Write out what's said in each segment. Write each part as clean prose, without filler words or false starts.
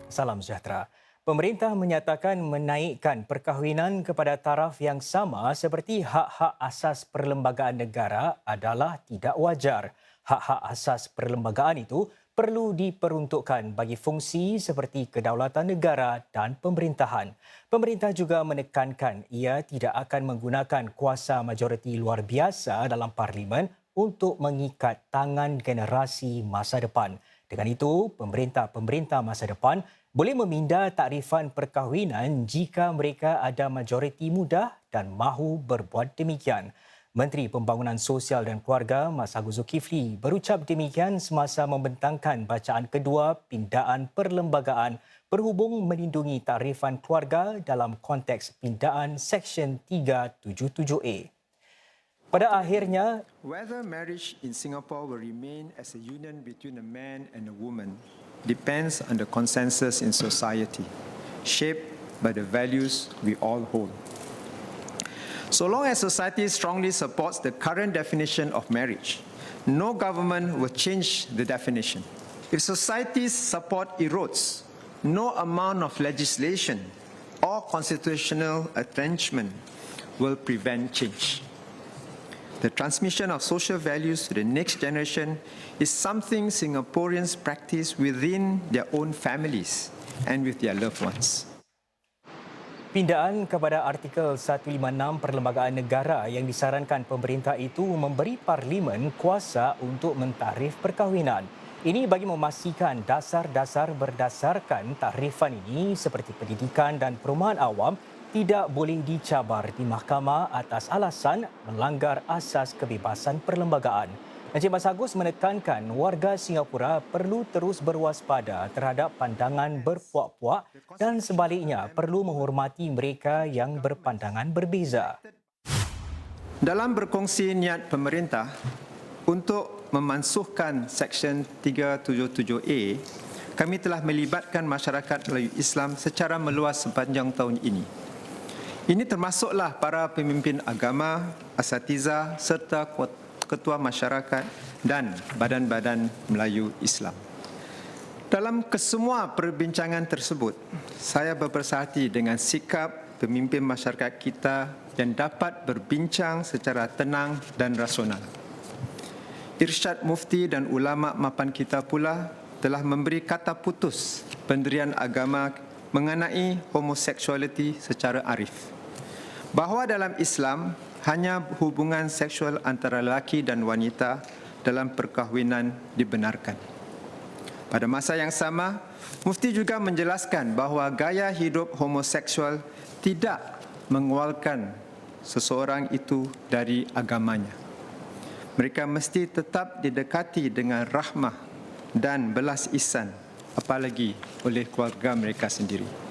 Salam sejahtera. Pemerintah menyatakan menaikkan perkahwinan kepada taraf yang sama seperti hak-hak asas perlembagaan negara adalah tidak wajar. Hak-hak asas perlembagaan itu perlu diperuntukkan bagi fungsi seperti kedaulatan negara dan pemerintahan. Pemerintah juga menekankan ia tidak akan menggunakan kuasa majoriti luar biasa dalam parlimen untuk mengikat tangan generasi masa depan. Dengan itu, pemerintah-pemerintah masa depan boleh meminda takrifan perkahwinan jika mereka ada majoriti muda dan mahu berbuat demikian. Menteri Pembangunan Sosial dan Keluarga Mas Agus Zulkifli berucap demikian semasa membentangkan bacaan kedua pindaan perlembagaan berhubung melindungi takrifan keluarga dalam konteks pindaan Seksyen 377A. Pada akhirnya, Whether marriage in Singapore will remain as a union between a man and a woman depends on the consensus in society, shaped by the values we all hold. So long as society strongly supports the current definition of marriage, no government will change the definition. If society's support erodes, no amount of legislation or constitutional arrangement will prevent change. The transmission of social values to the next generation is something Singaporeans practice within their own families and with their loved ones. pindaan kepada Artikel 156 Perlembagaan Negara yang disarankan pemerintah itu memberi Parlimen kuasa untuk mentarif perkahwinan. Ini bagi memastikan dasar-dasar berdasarkan takrifan ini seperti pendidikan dan perumahan awam tidak boleh dicabar di mahkamah atas alasan melanggar asas kebebasan perlembagaan. Encik Mas Agus menekankan warga Singapura perlu terus berwaspada terhadap pandangan berpuak-puak dan sebaliknya perlu menghormati mereka yang berpandangan berbeza. Dalam berkongsi niat pemerintah untuk memansuhkan Seksyen 377A, kami telah melibatkan masyarakat Melayu Islam secara meluas sepanjang tahun ini. Ini termasuklah para pemimpin agama, asatiza serta ketua masyarakat dan badan-badan Melayu Islam. Dalam kesemua perbincangan tersebut, saya berpersahati dengan sikap pemimpin masyarakat kita yang dapat berbincang secara tenang dan rasional. Irsyad Mufti dan ulama mapan kita pula telah memberi kata putus pendirian agama mengenai homoseksualiti secara arif. Bahawa dalam Islam hanya hubungan seksual antara lelaki dan wanita dalam perkahwinan dibenarkan. Pada masa yang sama, Mufti juga menjelaskan bahawa gaya hidup homoseksual tidak mengeluarkan seseorang itu dari agamanya. Mereka mesti tetap didekati dengan rahmah dan belas ihsan, apalagi oleh keluarga mereka sendiri.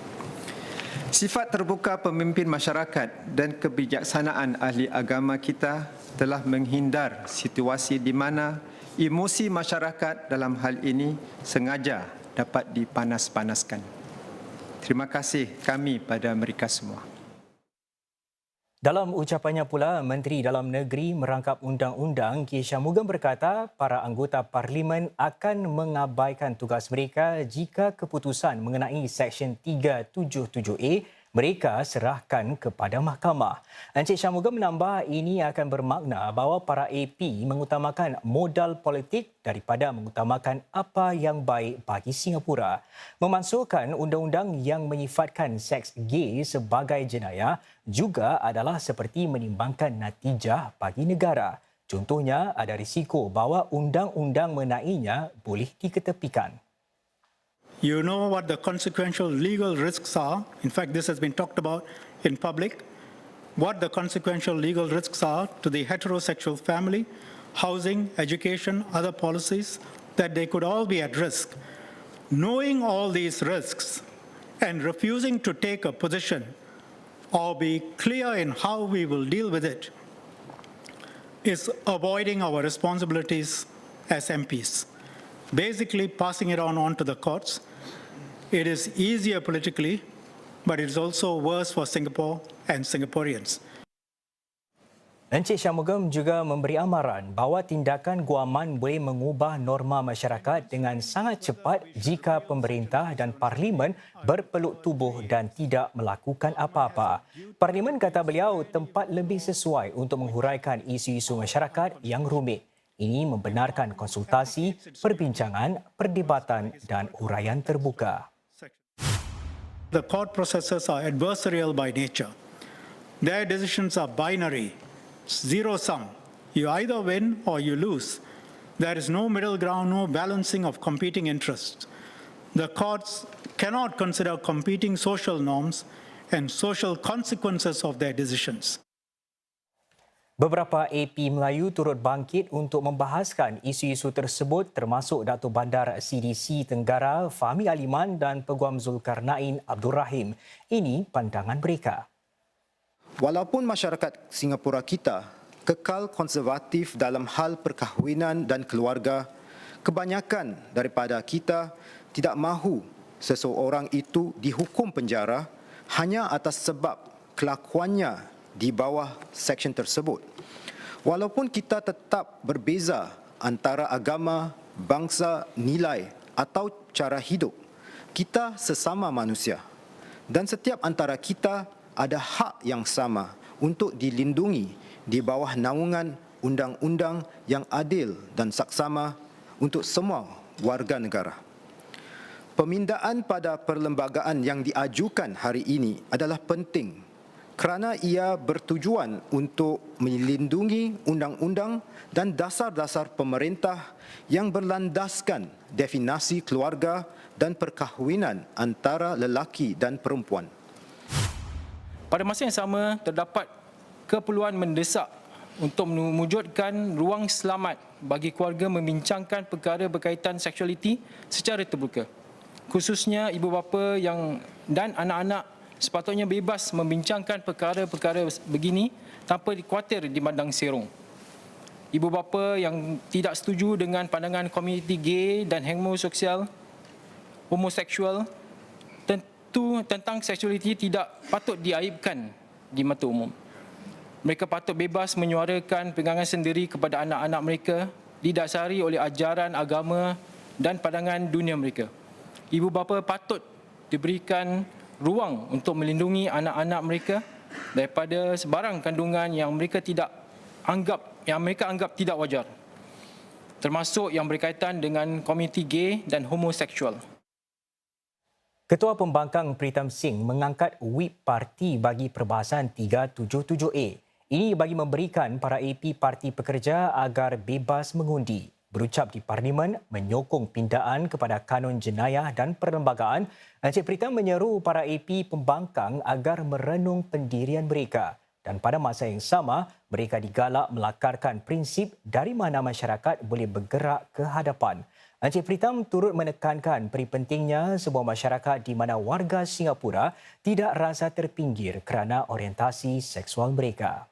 Sifat terbuka pemimpin masyarakat dan kebijaksanaan ahli agama kita telah menghindar situasi di mana emosi masyarakat dalam hal ini sengaja dapat dipanas-panaskan. Terima kasih kami pada mereka semua. Dalam ucapannya pula, Menteri Dalam Negeri Merangkap Undang-Undang K. Shanmugam berkata para anggota Parlimen akan mengabaikan tugas mereka jika keputusan mengenai Seksyen 377A mereka serahkan kepada mahkamah. Encik Shanmugam menambah ini akan bermakna bahawa para AP mengutamakan modal politik daripada mengutamakan apa yang baik bagi Singapura. Memansuhkan undang-undang yang menyifatkan seks gay sebagai jenayah juga adalah seperti menimbangkan natijah bagi negara. Contohnya, ada risiko bahawa undang-undang mengenainya boleh diketepikan. You know what the consequential legal risks are. In fact, this has been talked about in public. What the consequential legal risks are to the heterosexual family, housing, education, other policies, that they could all be at risk. Knowing all these risks and refusing to take a position or be clear in how we will deal with it is avoiding our responsibilities as MPs. Basically passing it on to the courts. It is easier politically, but it is also worse for Singapore and Singaporeans. Encik Shanmugam juga memberi amaran bahawa tindakan guaman boleh mengubah norma masyarakat dengan sangat cepat jika pemerintah dan parlimen berpeluk tubuh dan tidak melakukan apa-apa. Parlimen, kata beliau, tempat lebih sesuai untuk menghuraikan isu-isu masyarakat yang rumit. Ini membenarkan konsultasi, perbincangan, perdebatan dan huraian terbuka. The court processes are adversarial by nature. Their decisions are binary, zero sum. You either win or you lose. There is no middle ground, no balancing of competing interests. The courts cannot consider competing social norms and social consequences of their decisions. Beberapa AP Melayu turut bangkit untuk membahaskan isu-isu tersebut termasuk Datuk Bandar CDC Tenggara Fahmi Aliman dan Peguam Zulkarnain Abdul Rahim. Ini pandangan mereka. Walaupun masyarakat Singapura kita kekal konservatif dalam hal perkahwinan dan keluarga, kebanyakan daripada kita tidak mahu seseorang itu dihukum penjara hanya atas sebab kelakuannya di bawah seksyen tersebut. Walaupun kita tetap berbeza antara agama, bangsa, nilai atau cara hidup, kita sesama manusia dan setiap antara kita ada hak yang sama untuk dilindungi di bawah naungan undang-undang yang adil dan saksama untuk semua warga negara. Pemindaan pada perlembagaan yang diajukan hari ini adalah penting kerana ia bertujuan untuk melindungi undang-undang dan dasar-dasar pemerintah yang berlandaskan definisi keluarga dan perkahwinan antara lelaki dan perempuan. Pada masa yang sama, terdapat keperluan mendesak untuk mewujudkan ruang selamat bagi keluarga membincangkan perkara berkaitan seksualiti secara terbuka. Khususnya ibu bapa dan anak-anak sepatutnya bebas membincangkan perkara-perkara begini tanpa dikhawatir dimandang serong. Ibu bapa yang tidak setuju dengan pandangan komuniti gay dan homoseksual tentu tentang seksualiti tidak patut diaibkan di mata umum. Mereka patut bebas menyuarakan pegangan sendiri kepada anak-anak mereka didasari oleh ajaran agama dan pandangan dunia mereka. Ibu bapa patut diberikan ruang untuk melindungi anak-anak mereka daripada sebarang kandungan yang mereka anggap tidak wajar, termasuk yang berkaitan dengan komuniti gay dan homoseksual. Ketua Pembangkang Pritam Singh mengangkat whip parti bagi perbahasan 377A. Ini bagi memberikan para AP Parti Pekerja agar bebas mengundi. Berucap di Parlimen menyokong pindaan kepada kanun jenayah dan perlembagaan, Encik Pritam menyeru para AP pembangkang agar merenung pendirian mereka. Dan pada masa yang sama, mereka digalak melakarkan prinsip dari mana masyarakat boleh bergerak ke hadapan. Encik Pritam turut menekankan peri pentingnya sebuah masyarakat di mana warga Singapura tidak rasa terpinggir kerana orientasi seksual mereka.